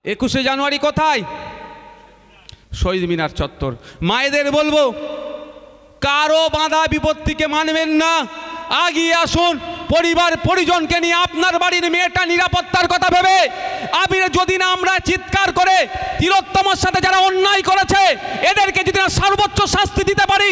21শে জানুয়ারি কোথায়? শহীদ মিনার চত্বর। মায়েদের বলবো, কারো বাধা বিপত্তিকে মানবেন না, আগিয়ে আসুন। পরিবার পরিজনকে নিয়ে আপনার বাড়ির মেয়েটা নিরাপত্তার কথা ভেবে আপনি যদি না আমরা চিৎকার করে তিলোত্তমার সাথে যারা অন্যায় করেছে এদেরকে যদি না সর্বোচ্চ শাস্তি দিতে পারি,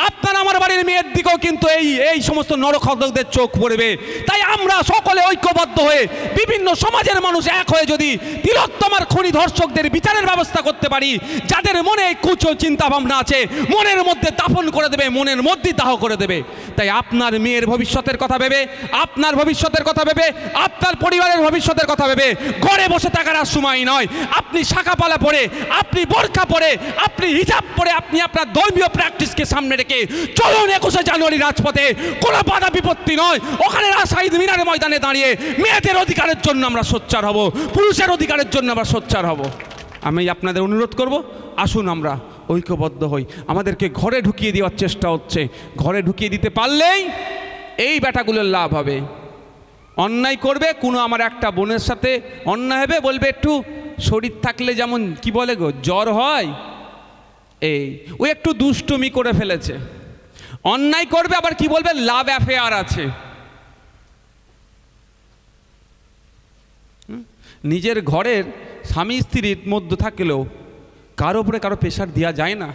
আপনার আমার বাড়ির মেয়ের দিকেও কিন্তু এই সমস্ত নরখদকদের চোখ পড়বে। তাই আমরা সকলে ঐক্যবদ্ধ হয়ে বিভিন্ন সমাজের মানুষ এক হয়ে যদি তিলোত্তমার খুনি ধর্ষকদের বিচারের ব্যবস্থা করতে পারি, যাদের মনে কুচ চিন্তা ভাবনা আছে মনের মধ্যে দাফন করে দেবে, মনের মধ্যে দাহ করে দেবে। তাই আপনার মেয়ের ভবিষ্যতের কথা ভেবে, আপনার ভবিষ্যতের কথা ভেবে, আপনার পরিবারের ভবিষ্যতের কথা ভেবে ঘরে বসে থাকার আর সময় নয়। আপনি শাখাপালা পরে, আপনি বোরকা পরে, আপনি হিজাব পরে, আপনি আপনার ধর্মীয় প্র্যাকটিসকে সামনে রেখে চলুন 21শে জানুয়ারি রাজপথে। কোনো বাধা বিপত্তি নয়, ওখানে শহীদ মিনারের ময়দানে দাঁড়িয়ে মেয়েদের অধিকারের জন্য আমরা সোচ্চার হব, পুরুষের অধিকারের জন্য আমরা সোচ্চার হব। আমি আপনাদের অনুরোধ করব, আসুন আমরা ঐক্যবদ্ধ হই। আমাদেরকে ঘরে ঢুকিয়ে দেওয়ার চেষ্টা হচ্ছে, ঘরে ঢুকিয়ে দিতে পারলেই এই ব্যাটাগুলোর লাভ হবে। অন্যায় করবে, কোনো আমার একটা বোনের সাথে অন্যায় হবে, বলবে একটু শরীর থাকলে যেমন কি বলে গো জ্বর হয়, ও একটু দুষ্টুমি করে ফেলেছে। অন্যায় করবে, আবার কি বলবে লাভ অ্যাফেয়ার আছে। নিজের ঘরের স্বামী স্ত্রীর মধ্যে থাকলেও কারো উপরে কারো প্রেশার দেওয়া যায় না,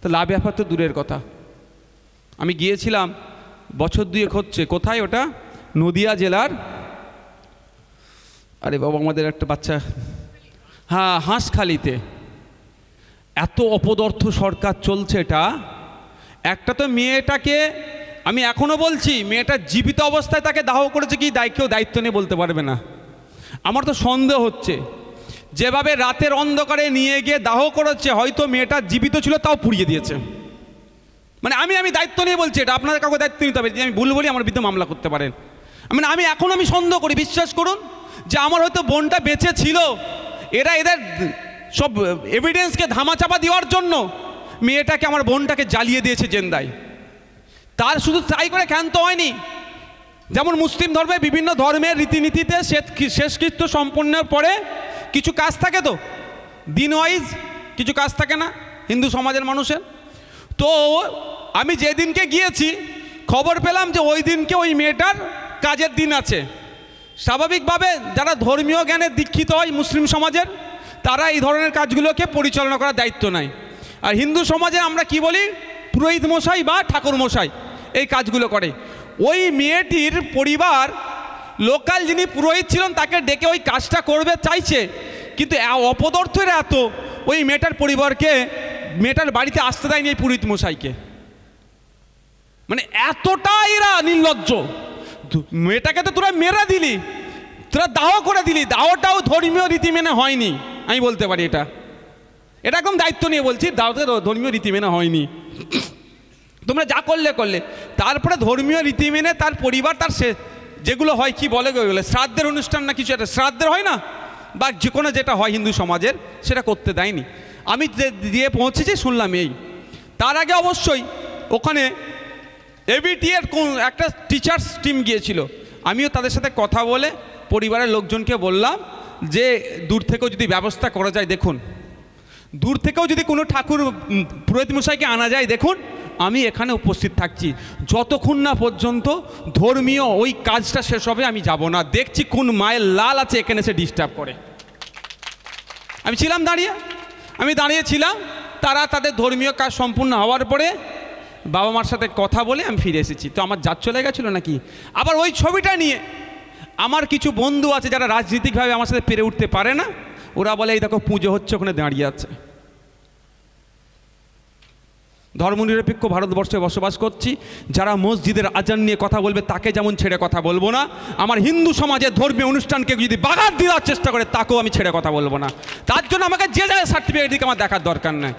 তো লাভ অ্যাফেয়ার তো দূরের কথা। আমি গিয়েছিলাম বছর দুয়েক হচ্ছে, কোথায় ওটা, নদিয়া জেলার, আরে বাবা আমাদের একটা বাচ্চা, হ্যাঁ হাঁসখালিতে। এত অপদার্থ সরকার চলছে এটা। একটা তো মেয়েটাকে, আমি এখনও বলছি, মেয়েটা জীবিত অবস্থায় তাকে দাহ করেছে কি কেউ দায়িত্ব নিয়ে বলতে পারবে না। আমার তো সন্দেহ হচ্ছে যেভাবে রাতের অন্ধকারে নিয়ে গিয়ে দাহ করেছে, হয়তো মেয়েটা জীবিত ছিল তাও পুড়িয়ে দিয়েছে। মানে আমি দায়িত্ব নিয়ে বলছি, এটা আপনাদের কাউকে দায়িত্ব নিতে হবে। যদি আমি ভুল বলি আমার বিরুদ্ধে মামলা করতে পারেন। আমি সন্দেহ করি, বিশ্বাস করুন, যে আমার হয়তো বোনটা বেঁচে ছিল, এরা এদের সব এভিডেন্সকে ধামাচাপা দেওয়ার জন্য মেয়েটাকে, আমার বোনটাকে জ্বালিয়ে দিয়েছে জেন্দায়। তার শুধু তাই করে ক্ষান্ত হয়নি, যেমন মুসলিম ধর্মে বিভিন্ন ধর্মের রীতিনীতিতে শেষকৃত্য সম্পন্নের পরে কিছু কাজ থাকে, তো দিন ওয়াইজ কিছু কাজ থাকে না হিন্দু সমাজের মানুষের। তো আমি যেদিনকে গিয়েছি খবর পেলাম যে ওই দিনকে ওই মেয়েটার কাজের দিন আছে। স্বাভাবিকভাবে যারা ধর্মীয় জ্ঞানে দীক্ষিত হয় মুসলিম সমাজের, তারা এই ধরনের কাজগুলোকে পরিচালনা করার দায়িত্ব নেয়। আর হিন্দু সমাজে আমরা কি বলি, পুরোহিত মশাই বা ঠাকুর মশাই এই কাজগুলো করে। ওই মেয়েটির পরিবার লোকাল যিনি পুরোহিত ছিলেন তাকে ডেকে ওই কাজটা করবে চাইছে, কিন্তু অপদার্থের এত ওই মেয়েটার পরিবারকে মেয়েটার বাড়িতে আসতে দেয়নি এই পুরোহিত মশাইকে। মানে এতটাই এরা নির্লজ্জ। মেয়েটাকে তো তোরা মেরে দিলি, তোরা দাহ করে দিলি, দাহটাও ধর্মীয় রীতি মেনে হয়নি। আমি বলতে পারি এটা একদম দায়িত্ব নিয়ে বলছি, দাওতে ধর্মীয় রীতি মেনে হয়নি। তোমরা যা করলে তারপরে ধর্মীয় রীতি মেনে তার পরিবার, তার সে যেগুলো হয় কি বলে গেলে শ্রাদ্ধের অনুষ্ঠান না কিছু একটা শ্রাদ্ধের হয় না, বা যে কোনো যেটা হয় হিন্দু সমাজের, সেটা করতে দেয়নি। আমি দিয়ে পৌঁছেছি শুনলাম এই। তার আগে অবশ্যই ওখানে এবিটি এর একটা টিচার্স টিম গিয়েছিল। আমিও তাদের সাথে কথা বলে পরিবারের লোকজনকে বললাম যে দূর থেকেও যদি ব্যবস্থা করা যায় দেখুন, দূর থেকেও যদি কোনো ঠাকুর পুরোহিত মশাইকে আনা যায় দেখুন, আমি এখানে উপস্থিত থাকছি যতক্ষণ না পর্যন্ত ধর্মীয় ওই কাজটা শেষ হবে। আমি যাব না, দেখছি কোন মায়ের লাল আছে এখানে সে ডিস্টার্ব করে। আমি ছিলাম দাঁড়িয়েছিলাম। তারা তাদের ধর্মীয় কাজ সম্পূর্ণ হওয়ার পরে বাবা মার সাথে কথা বলে আমি ফিরে এসেছি। তো আমার জাত চলে গেছিলো নাকি। আবার ওই ছবিটা নিয়ে আমার কিছু বন্ধু আছে যারা রাজনীতিকভাবে আমার সাথে পেরে উঠতে পারে না, ওরা বলে এই দেখো পুজো হচ্ছে ওখানে দাঁড়িয়ে আছে। ধর্মনিরপেক্ষ ভারতবর্ষে বসবাস করছি, যারা মসজিদের আজান নিয়ে কথা বলবে তাকে যেমন ছেড়ে কথা বলবো না, আমার হিন্দু সমাজের ধর্মীয় অনুষ্ঠানকে যদি বাগাত দেওয়ার চেষ্টা করে তাকেও আমি ছেড়ে কথা বলবো না। তার জন্য আমাকে যে জায়গায় সার্টিফিকেট দিকে আমার দেখার দরকার নেই।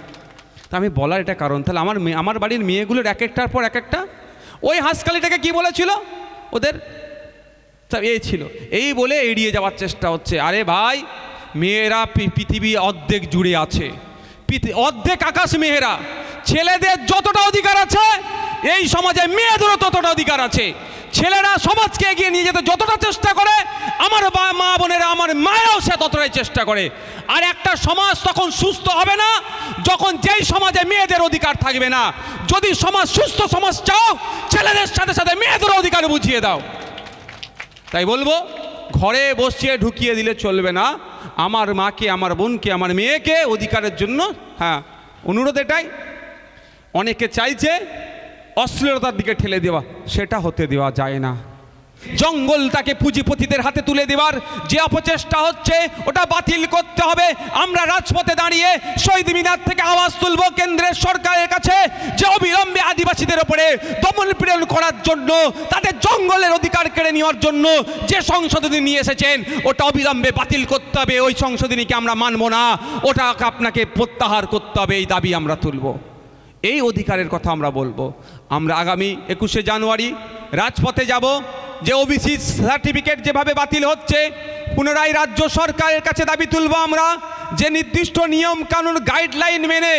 তা আমি বলার এটা কারণ, তাহলে আমার বাড়ির মেয়েগুলোর এক একটার পর এক একটা ওই হাঁসখালিটাকে কি বলেছিল ওদের ছিল, এই বলে এড়িয়ে যাওয়ার চেষ্টা হচ্ছে। আরে ভাই, মেয়েরা পৃথিবী অর্ধেক জুড়ে আছে, অর্ধেক আকাশ মেয়েরা। ছেলেদের যতটা অধিকার আছে এই সমাজে মেয়েদেরও ততটা অধিকার আছে। ছেলেরা সমাজকে এগিয়ে নিয়ে যেতে যতটা চেষ্টা করে, আমার মা বোনেরা, আমার মায়েরাও সে ততটাই চেষ্টা করে। আর একটা সমাজ তখন সুস্থ হবে না যখন যেই সমাজে মেয়েদের অধিকার থাকবে না। যদি সমাজ সুস্থ সমাজ চাও, ছেলেদের সাথে সাথে মেয়েদের অধিকার বুঝিয়ে দাও। তাই বলবো, ঘরে বসিয়ে ঢুকিয়ে দিলে চলবে না। আমার মাকে, আমার বোনকে, আমার মেয়েকে অধিকারের জন্য অনুরোধ এটাই। অনেকে চাইছে অশ্লীলতার দিকে ঠেলে দেওয়া, সেটা হতে দেওয়া যায় না। জঙ্গলটাকে পুঁজিপতিদের হাতে তুলে দেওয়ার যে অপচেষ্টা হচ্ছে, ওটা বাতিল করতে হবে। আমরা রাজপথে দাঁড়িয়ে শহীদ মিনার থেকে আওয়াজ তুলব কেন্দ্রের সরকারের কাছে যে অবিলম্বে আদিবাসীদের ওপরে দমন পীড়ন করার জন্য, তাদের জঙ্গলের অধিকার কেড়ে নেওয়ার জন্য যে সংশোধনী নিয়ে এসেছেন, ওটা অবিলম্বে বাতিল করতে হবে। ওই সংশোধনীকে আমরা মানব না, ওটাকে আপনাকে প্রত্যাহার করতে হবে। এই দাবি আমরা তুলব, এই অধিকারের কথা আমরা বলবো। আমরা আগামী 21শে জানুয়ারি রাজপথে যাব। যে ওবিসি সার্টিফিকেট যেভাবে বাতিল হচ্ছে, পুনরায় রাজ্য সরকারের কাছে দাবি তুলব আমরা যে নির্দিষ্ট নিয়ম কানুন গাইডলাইন মেনে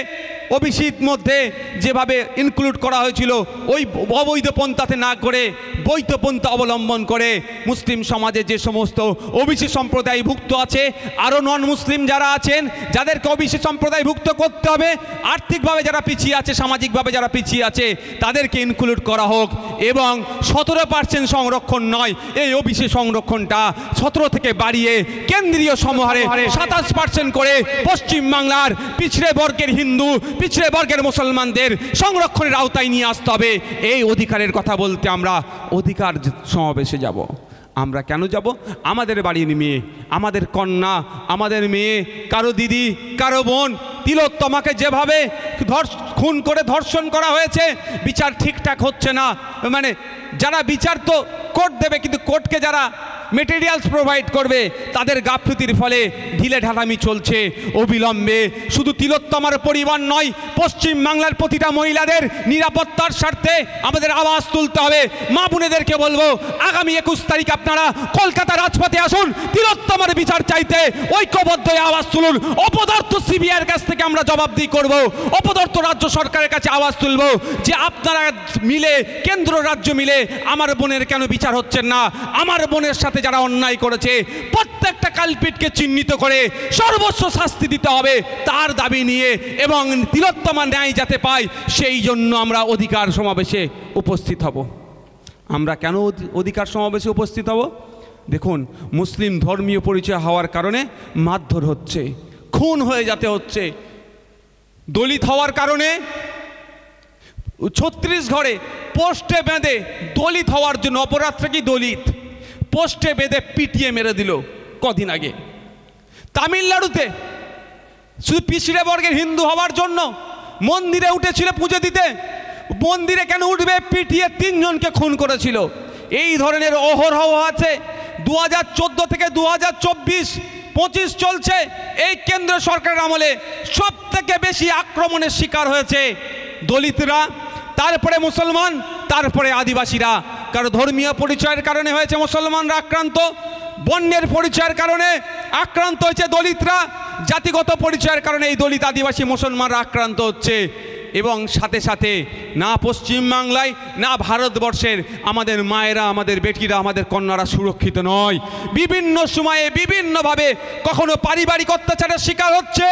ওবিসির মধ্যে যেভাবে ইনক্লুড করা হয়েছিল, ওই অবৈধ পন্থাতে না করে বৈধ পন্থা অবলম্বন করে মুসলিম সমাজে যে সমস্ত ওবিসি সম্প্রদায়ভুক্ত আছে, আরও নন মুসলিম যারা আছেন, যাদেরকে ওবিসি সম্প্রদায়ভুক্ত করতে হবে, আর্থিকভাবে যারা পিছিয়ে আছে, সামাজিকভাবে যারা পিছিয়ে আছে, তাদেরকে ইনক্লুড করা হোক। এবং 17% সংরক্ষণ নয়, এই ওবিসি সংরক্ষণটা 17 থেকে বাড়িয়ে কেন্দ্রীয় সমহারে 27% করে পশ্চিমবাংলার পিছড়ে বর্গের হিন্দু, পিছড়ে বর্গের মুসলমানদের সংরক্ষণের আওতায় নিয়ে আসতে হবে। এই অধিকারের কথা বলতে আমরা অধিকার সমাবেশে যাব। আমরা কেন যাব? আমাদের বাড়ির মেয়ে, আমাদের কন্যা, আমাদের মেয়ে, কারো দিদি, কারো বোন তিলোত্তমাকে যেভাবে খুন করে ধর্ষণ করা হয়েছে, বিচার ঠিকঠাক হচ্ছে না। মানে যারা বিচার তো কোর্ট দেবে, কিন্তু কোর্টকে যারা মেটেরিয়ালস প্রোভাইড করবে, তাদের গাফলতির ফলে ঢিলে ঢালামি চলছে। অবিলম্বে শুধু তিলোত্তমার পরিবার নয়, পশ্চিম বাংলার প্রতিটা মহিলাদের নিরাপত্তার স্বার্থে আমাদের আওয়াজ তুলতে হবে। মা বোনেদেরকে বলবো, আগামী 21 তারিখ আপনারা কলকাতা রাজপথে আসুন, তিলোত্তমার বিচার চাইতে ঐক্যবদ্ধ আওয়াজ তুলুন। অপদার্থ সিবিআইয়ের কাছ থেকে আমরা জবাবদিহি করব, অপদার্থ রাজ্য সরকারের কাছে আওয়াজ তুলব যে আপনারা মিলে, কেন্দ্র রাজ্য মিলে আমার বোনের কেন বিচার হচ্ছেন না। আমার বোনের সাথে যারা অন্যায় করেছে প্রত্যেকটা কালপিটকে চিহ্নিত করে সর্বোচ্চ শাস্তি দিতে হবে, তার দাবি নিয়ে, এবং তিলোত্তমা ন্যায় যাতে পায়, সেই জন্য আমরা অধিকার সমাবেশে উপস্থিত হব। আমরা কেন অধিকার সমাবেশে উপস্থিত হব? দেখুন, মুসলিম ধর্মীয় পরিচয় হওয়ার কারণে মারধর হচ্ছে, খুন হয়ে যেতে হচ্ছে। দলিত হওয়ার কারণে 36 ঘরে পোস্টে বেঁধে দলিত হওয়ার জন্য, অপরাধটা কি দলিত, পোস্টে বেঁধে পিটিয়ে মেরে দিল কদিন আগে। তামিলনাড়ুতে শুধু পিছড়ে বর্গের হিন্দু হওয়ার জন্য মন্দিরে উঠেছিল পুজো দিতে, মন্দিরে কেন উঠবে, পিটিয়ে 3 জনকে খুন করেছিল। এই ধরনের অহরহ আছে। 2014 থেকে 2024-25 চলছে, এই কেন্দ্র সরকারের আমলে সব থেকে বেশি আক্রমণের শিকার হয়েছে দলিতরা, তারপরে মুসলমান, তারপরে আদিবাসীরা। কারণ ধর্মীয় পরিচয়ের কারণে হয়েছে মুসলমানরা আক্রান্ত, বর্ণের পরিচয়ের কারণে আক্রান্ত হয়েছে দলিতরা, জাতিগত পরিচয়ের কারণে এই দলিত, আদিবাসী, মুসলমানরা আক্রান্ত হচ্ছে। এবং সাথে সাথে না পশ্চিমবাংলায় না ভারতবর্ষের আমাদের মায়েরা, আমাদের বেটিরা, আমাদের কন্যারা সুরক্ষিত নয়। বিভিন্ন সময়ে বিভিন্নভাবে কখনো পারিবারিক অত্যাচারের শিকার হচ্ছে,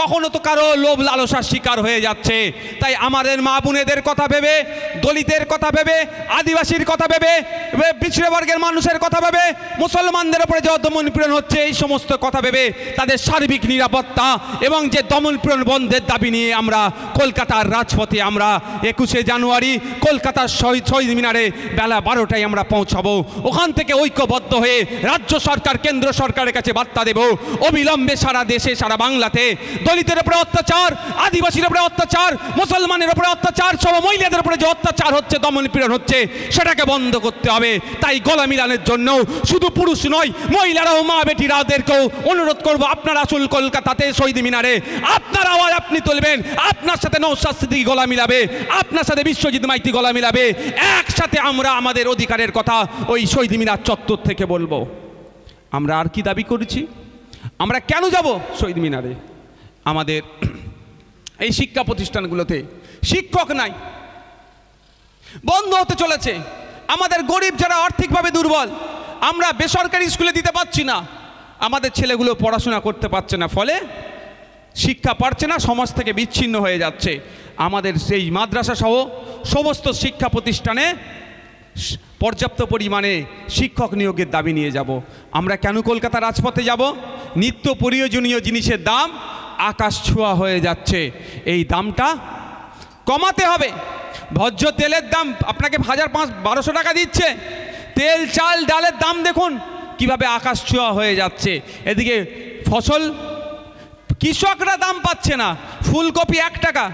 কখনো তো কারো লোভ লালসার শিকার হয়ে যাচ্ছে। তাই আমাদের মা বোনেদের কথা ভেবে, দলিতের কথা ভেবে, আদিবাসীর কথা ভেবে, পিছড়ে বর্গের মানুষের কথা ভেবে, মুসলমানদের উপরে যে দমন পীড়ন হচ্ছে, এই সমস্ত কথা ভেবে তাদের সার্বিক নিরাপত্তা এবং যে দমন পীড়ন বন্ধের দাবি নিয়ে আমরা কলকাতার রাজপথে আমরা 21শে জানুয়ারি কলকাতার শহীদ মিনারে বেলা 12টায় আমরা পৌঁছাবো। ওখান থেকে ঐক্যবদ্ধ হয়ে রাজ্য সরকার, কেন্দ্র সরকারের কাছে বার্তা দেব, অবিলম্বে সারা দেশে, সারা বাংলাতে দলিতের উপরে অত্যাচার, আদিবাসীর উপরে অত্যাচার, মুসলমানের উপরে অত্যাচার, সব মহিলাদের উপরে যে অত্যাচার হচ্ছে, দমন পীড়ন হচ্ছে, সেটাকে বন্ধ করতে হবে। তাই গলা মিলানের জন্য শুধু পুরুষ নয়, মহিলারাও, মা বেটিরাদেরকেও অনুরোধ করবো, আপনারা আসুন কলকাতাতে শহীদ মিনারে, আপনার আওয়াজ আপনি তুলবেন, আপনার সাথে নওশাদ সিদ্দিকী গলা মিলাবে, আপনার সাথে বিশ্বজিৎ মাইতি গলা মিলাবে, একসাথে আমরা আমাদের অধিকারের কথা ওই শহীদ মিনার চত্বর থেকে বলবো। আমরা আর কি দাবি করেছি? আমরা কেন যাব শহীদ মিনারে? আমাদের এই শিক্ষা প্রতিষ্ঠানগুলোতে শিক্ষক নাই, বন্ধ হতে চলেছে। আমাদের গরিব যারা আর্থিকভাবে দুর্বল, আমরা বেসরকারি স্কুলে দিতে পারছি না, আমাদের ছেলেগুলো পড়াশোনা করতে পারছে না, ফলে শিক্ষা পাচ্ছে না, সমাজ থেকে বিচ্ছিন্ন হয়ে যাচ্ছে। আমাদের সেই মাদ্রাসা সহ সমস্ত শিক্ষা প্রতিষ্ঠানে পর্যাপ্ত পরিমাণে শিক্ষক নিয়োগের দাবি নিয়ে যাব। আমরা কেন কলকাতা রাজপথে যাব? নিত্য প্রয়োজনীয় জিনিসের দাম আকাশ ছোঁয়া হয়ে যাচ্ছে, এই দামটা কমাতে হবে। ভোজ্য তেলের দাম আপনাকে 1200 টাকা দিচ্ছে, তেল চাল ডালের দাম দেখুন কিভাবে আকাশ ছোঁয়া হয়ে যাচ্ছে। এদিকে ফসল কৃষকরা দাম পাচ্ছে না, ফুলকপি 1 টাকা,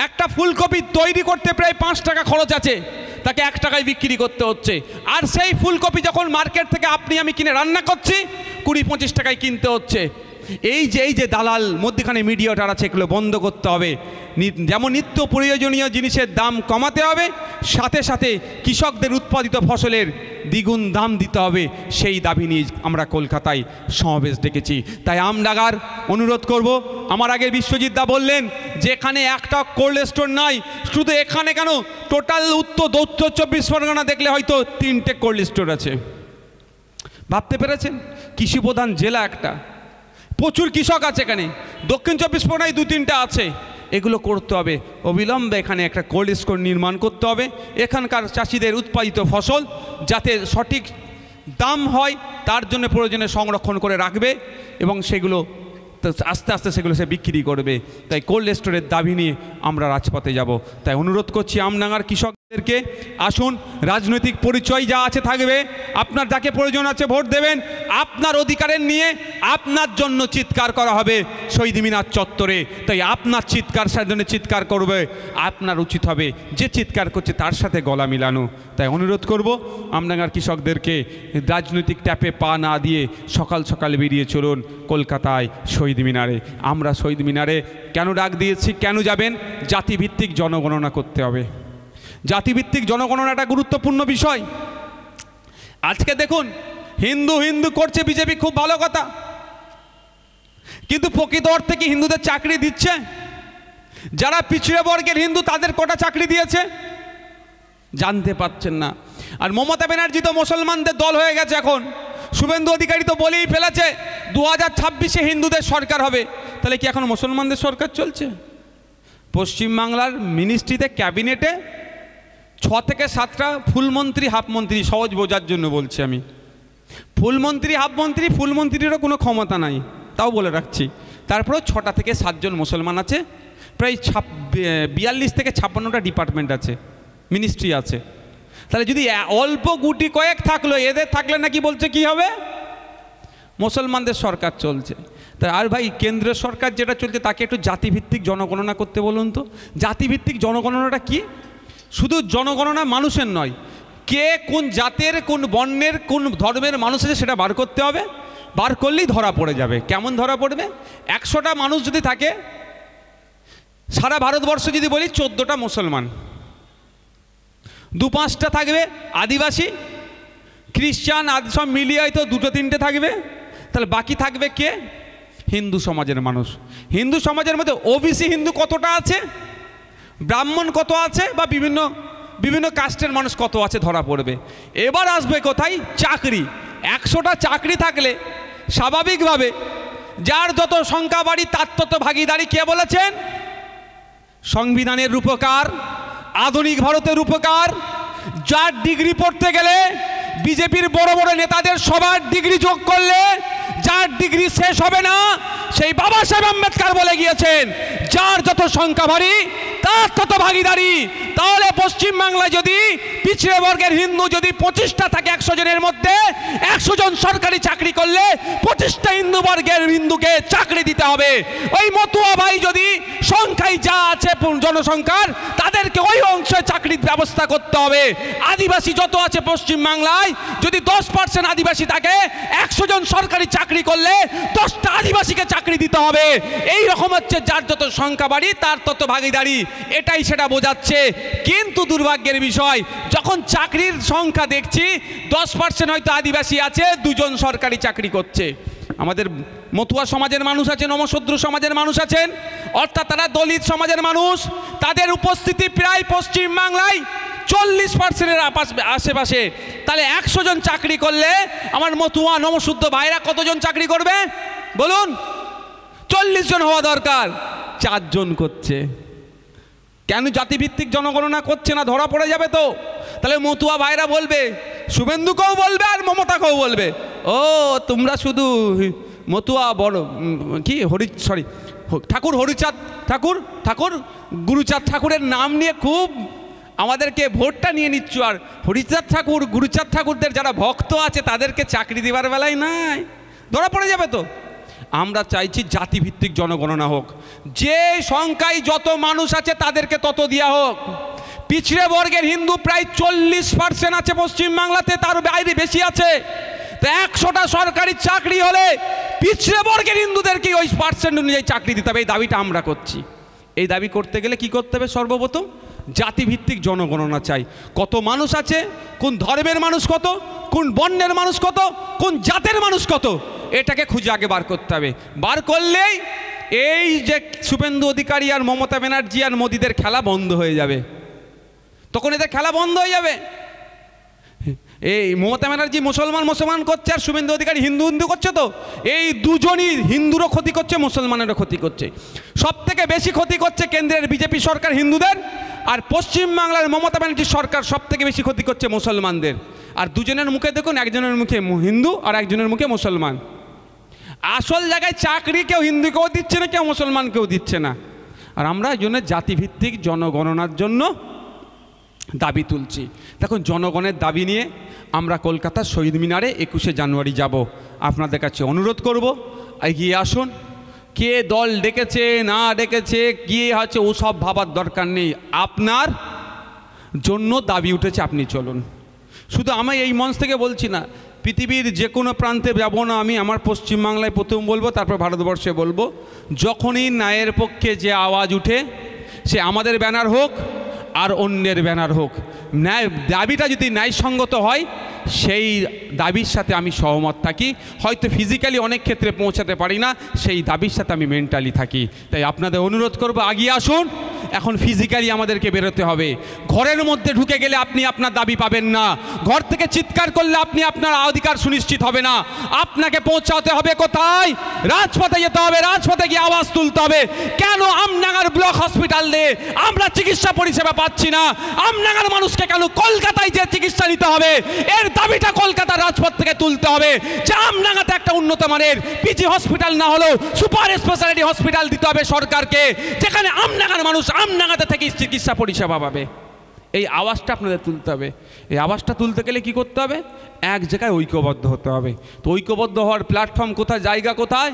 একটা ফুলকপি তৈরি করতে প্রায় 5 টাকা খরচ আছে, তাকে 1 টাকায় বিক্রি করতে হচ্ছে। আর সেই ফুলকপি যখন মার্কেট থেকে আপনি আমি কিনে রান্না করছি 20-25 টাকায় কিনতে হচ্ছে। এই যে দালাল মধ্যখানে মিডিয়াটার আছে, এগুলো বন্ধ করতে হবে। যেমন নিত্য প্রয়োজনীয় জিনিসের দাম কমাতে হবে, সাথে সাথে কৃষকদের উৎপাদিত ফসলের দ্বিগুণ দাম দিতে হবে, সেই দাবি নিয়ে আমরা কলকাতায় সমাবেশ ডেকেছি। তাই আমডাঙ্গার অনুরোধ করব, আমার আগে বিশ্বজিৎ দা বললেন যে এখানে একটা কোল্ড স্টোর নাই, শুধু এখানে কেন টোটাল উত্তর 24 পরগনা দেখলে হয়তো 3টে কোল্ড স্টোর আছে। ভাবতে পেরেছেন? কৃষিপ্রধান জেলা একটা, প্রচুর কৃষক আছে এখানে, দক্ষিণ 24 পরগনায় 2-3টা আছে। এগুলো করতে হবে, অবিলম্বে এখানে একটা কোল্ড স্টোর নির্মাণ করতে হবে। এখানকার চাষিদের উৎপাদিত ফসল যাতে সঠিক দাম হয় তার জন্য প্রয়োজনে সংরক্ষণ করে রাখবে এবং সেগুলো আস্তে আস্তে সেগুলো সে বিক্রি করবে। তাই কোল্ড স্টোরের দাবি নিয়ে আমরা রাজপথে যাব। তাই অনুরোধ করছি আমডাঙ্গার কৃষকদেরকে, আসুন, রাজনৈতিক পরিচয় যা আছে থাকবে, আপনার যাকে প্রয়োজন আছে ভোট দেবেন, আপনার অধিকারের নিয়ে আপনার জন্য চিৎকার করা হবে শহীদ মিনার চত্বরে। তাই আপনার চিৎকার জন্য চিৎকার করবে, আপনার উচিত হবে যে চিৎকার করছে তার সাথে গলা মিলানো। তাই অনুরোধ করব আমডাঙ্গার কৃষকদেরকে, রাজনৈতিক ট্যাপে পা না দিয়ে সকাল সকাল বেরিয়ে চলুন কলকাতায় শহীদ মিনারে। আমরা শহীদ মিনারে কেন ডাক দিয়েছি, কেন যাবেন? জাতিভিত্তিক জনগণনা করতে হবে। জাতিভিত্তিক জনগণনাটা গুরুত্বপূর্ণ বিষয়। আজকে দেখুন হিন্দু হিন্দু করছে বিজেপি, খুব ভালো কথা, কিন্তু প্রকৃত অর্থে কি হিন্দুদের চাকরি দিচ্ছে? যারা পিছিয়ে বর্গের হিন্দু তাদের কটা চাকরি দিয়েছে জানতে পারছেন না। আর মমতা ব্যানার্জি তো মুসলমানদের দল হয়ে গেছে এখন, শুভেন্দু অধিকারী তো বলেই ফেলেছে 2026-এ হিন্দুদের সরকার হবে। তাহলে কি এখন মুসলমানদের সরকার চলছে? পশ্চিমবাংলার মিনিস্ট্রিতে, ক্যাবিনেটে 6 থেকে 7টা ফুলমন্ত্রী হাফ মন্ত্রী, সহজ বোঝার জন্য বলছি আমি, ফুলমন্ত্রী হাফ মন্ত্রী, ফুলমন্ত্রীরও কোনো ক্ষমতা নাই, তাও বলে রাখছি। তারপরেও 6টা থেকে 7 জন মুসলমান আছে, প্রায় 42 থেকে 56টা ডিপার্টমেন্ট আছে, মিনিস্ট্রি আছে। তাহলে যদি অল্প গুটি কয়েক থাকলো, এদের থাকলে নাকি বলছে কি হবে? মুসলমানদের সরকার চলছে। তাই আর ভাই, কেন্দ্রীয় সরকার যেটা চলছে তাকে একটু জাতিভিত্তিক জনগণনা করতে বলুন তো। জাতিভিত্তিক জনগণনাটা কি? শুধু জনগণনা মানুষের নয়, কে কোন জাতের, কোন বর্ণের, কোন ধর্মের মানুষ আছে সেটা বার করতে হবে। বার করলেই ধরা পড়ে যাবে। কেমন ধরা পড়বে? 100টা মানুষ যদি থাকে, সারা ভারতবর্ষ যদি বলি 14টা মুসলমান, 2-5টা থাকবে আদিবাসী, খ্রিস্টান, সব মিলিয়ে হয়তো 2-3টে থাকবে। তাহলে বাকি থাকবে কে? হিন্দু সমাজের মানুষ। হিন্দু সমাজের মধ্যে ওবিসি হিন্দু কতটা আছে, ব্রাহ্মণ কত আছে, বা বিভিন্ন কাস্টের মানুষ কত আছে ধরা পড়বে। এবার আসবে কোথায়? চাকরি। 100টা চাকরি থাকলে স্বাভাবিকভাবে যার যত সংখ্যা বাড়ি তার তত ভাগিদারি। কে বলেছেন? সংবিধানের রূপকার, আধুনিক ভারতের রূপকার। যার ডিগ্রি পড়তে গেলে বিজেপির বড় বড় নেতাদের সবার ডিগ্রি যোগ করলে যার ডিগ্রি শেষ হবে না, সেই বাবা সাহেব আম্বেদকর বলে গিয়েছেন যার যত সংখ্যা ভারী তার তত ভাগিদারি। তাহলে পশ্চিমবাংলায় যদি পিছিয়ে বর্গের হিন্দু যদি 25টা থাকে 100 জনের মধ্যে, 100 জন সরকারি চাকরি করলে 25টা হিন্দু বর্গের হিন্দুকে চাকরি দিতে হবে। ওই মতুয়া ভাই যদি সংখ্যায় যা আছে জনসংখ্যার, তাদেরকে ওই অংশে চাকরির ব্যবস্থা করতে হবে। আদিবাসী যত আছে পশ্চিমবাংলায়, যদি 10% আদিবাসী থাকে, 100 জন সরকারি চাকরি করলে 10টা আদিবাসীকে চাকরি দিতে হবে। এই রকম হচ্ছে যার যত সংখ্যা বাড়ি তার তত ভাগিদারি, এটাই সেটা বোঝাচ্ছে। কিন্তু দুর্ভাগ্যের বিষয়, যখন চাকরির সংখ্যা দেখছি 10% হয়তো আদিবাসী আছে, 2 জন সরকারি চাকরি করছে। আমাদের মতুয়া সমাজের মানুষ আছেন, নমশূদ্র সমাজের মানুষ আছেন, অর্থাৎ তারা দলিত সমাজের মানুষ। তাদের উপস্থিতি প্রায় পশ্চিমবাংলায় 40%-এর আশেপাশে, তাহলে 100 জন চাকরি করলে আমার মতুয়া নমশুদ্ধ ভাইরা কতজন চাকরি করবে বলুন? 40 জন হওয়া দরকার, 4 জন করছে। কেন জাতিভিত্তিক জনগণনা করছে না? ধরা পড়ে যাবে তো। তাহলে মতুয়া ভাইরা বলবে, শুভেন্দুকেও বলবে আর মমতাকেও বলবে, ও তোমরা শুধু মতুয়া বড় কি ঠাকুর হরিচাঁদ ঠাকুর গুরুচাঁদ ঠাকুরের নাম নিয়ে খুব আমাদেরকে ভোটটা নিয়ে নিচ্ছ, আর হরিচাঁদ ঠাকুর গুরুচাঁদ ঠাকুরদের যারা ভক্ত আছে তাদেরকে চাকরি দেওয়ার বেলায় নাই। ধরা পড়ে যাবে তো। আমরা চাইছি জাতিভিত্তিক জনগণনা হোক, যে সংখ্যায় যত মানুষ আছে তাদেরকে তত দেওয়া হোক। পিছড়ে বর্গের হিন্দু প্রায় 40% আছে পশ্চিমবাংলাতে, তার বাইরে বেশি আছে। তো 100টা সরকারি চাকরি হলে পিছড়ে বর্গের হিন্দুদেরকে ওই পার্সেন্ট অনুযায়ী চাকরি দিতে হবে। এই দাবিটা আমরা করছি। এই দাবি করতে গেলে কি করতে হবে? সর্বপ্রথম জাতিভিত্তিক জনগণনা চাই। কত মানুষ আছে, কোন ধর্মের মানুষ কত, কোন বর্ণের মানুষ কত, কোন জাতের মানুষ কত, এটাকে খুঁজে আগে বার করতে হবে। বার করলেই এই যে শুভেন্দু অধিকারী আর মমতা ব্যানার্জি আর মোদিদের খেলা বন্ধ হয়ে যাবে। তখন এদের খেলা বন্ধ হয়ে যাবে। এই মমতা ব্যানার্জি মুসলমান করছে আর শুভেন্দু অধিকারী হিন্দু করছে। তো এই দুজনই হিন্দুরও ক্ষতি করছে, মুসলমানেরও ক্ষতি করছে। সব থেকে বেশি ক্ষতি করছে কেন্দ্রের বিজেপি সরকার হিন্দুদের, আর পশ্চিমবাংলার মমতা ব্যানার্জি সরকার সব থেকে বেশি ক্ষতি করছে মুসলমানদের। আর দুজনের মুখে দেখুন, একজনের মুখে হিন্দু আর একজনের মুখে মুসলমান। আসল জায়গায় চাকরি কেউ হিন্দুকেও দিচ্ছে না, কেউ মুসলমানকেও দিচ্ছে না। আর আমরা এই জন্য জাতিভিত্তিক জনগণনার জন্য দাবি তুলছি। দেখুন, জনগণের দাবি নিয়ে আমরা কলকাতার শহীদ মিনারে 21শে জানুয়ারি যাব। আপনাদের কাছে অনুরোধ করব, এগিয়ে আসুন। কে দল ডেকেছে না ডেকেছে গিয়ে হচ্ছে ওসব ভাবার দরকার নেই। আপনার জন্য দাবি উঠেছে, আপনি চলুন। শুধু আমি এই মঞ্চ থেকে বলছি না, পৃথিবীর যে কোনো প্রান্তে যাব না আমি, আমার পশ্চিমবাংলায় প্রথম বলবো, তারপর ভারতবর্ষে বলবো, যখনই ন্যায়ের পক্ষে যে আওয়াজ উঠে, সে আমাদের ব্যানার হোক আর অন্যের ব্যানার হোক, ন্যায় দাবিটা যদি ন্যায়সঙ্গত হয় সেই দাবির সাথে আমি সহমত থাকি। হয়তো ফিজিক্যালি অনেক ক্ষেত্রে পৌঁছাতে পারি না, সেই দাবির সাথে আমি মেন্টালি থাকি। তাই আপনাদের অনুরোধ করব, আগিয়ে আসুন। এখন ফিজিক্যালি আমাদেরকে বেরোতে হবে। ঘরের মধ্যে ঢুকে গেলে আপনি আপনার দাবি পাবেন না, ঘর থেকে চিৎকার করলে আপনি আপনার অধিকার সুনিশ্চিত হবে না। আপনাকে পৌঁছাতে হবে কোথায়? রাজপথে যেতে হবে, রাজপথে গিয়ে আওয়াজ তুলতে হবে। কেন আমডাঙ্গার ব্লক হসপিটালে আমরা চিকিৎসা পরিষেবা পাচ্ছি না? আমডাঙ্গার মানুষকে কেন কলকাতায় যে চিকিৎসা নিতে হবে? এর দাবিটা কলকাতার রাজপথ থেকে তুলতে হবে যে আমডাঙ্গাতে একটা উন্নত মানের পিজি হসপিটাল না হলেও সুপার স্পেশালিটি হসপিটাল দিতে হবে সরকারকে, যেখানে আমডাঙ্গার মানুষ আমডাঙ্গাতে থেকে চিকিৎসা পরিষেবা পাবে। এই আওয়াজটা আপনাদের তুলতে হবে। এই আওয়াজটা তুলতে গেলে কি করতে হবে? এক জায়গায় ঐক্যবদ্ধ হতে হবে। তো ঐক্যবদ্ধ হওয়ার প্ল্যাটফর্ম কোথায়, জায়গা কোথায়?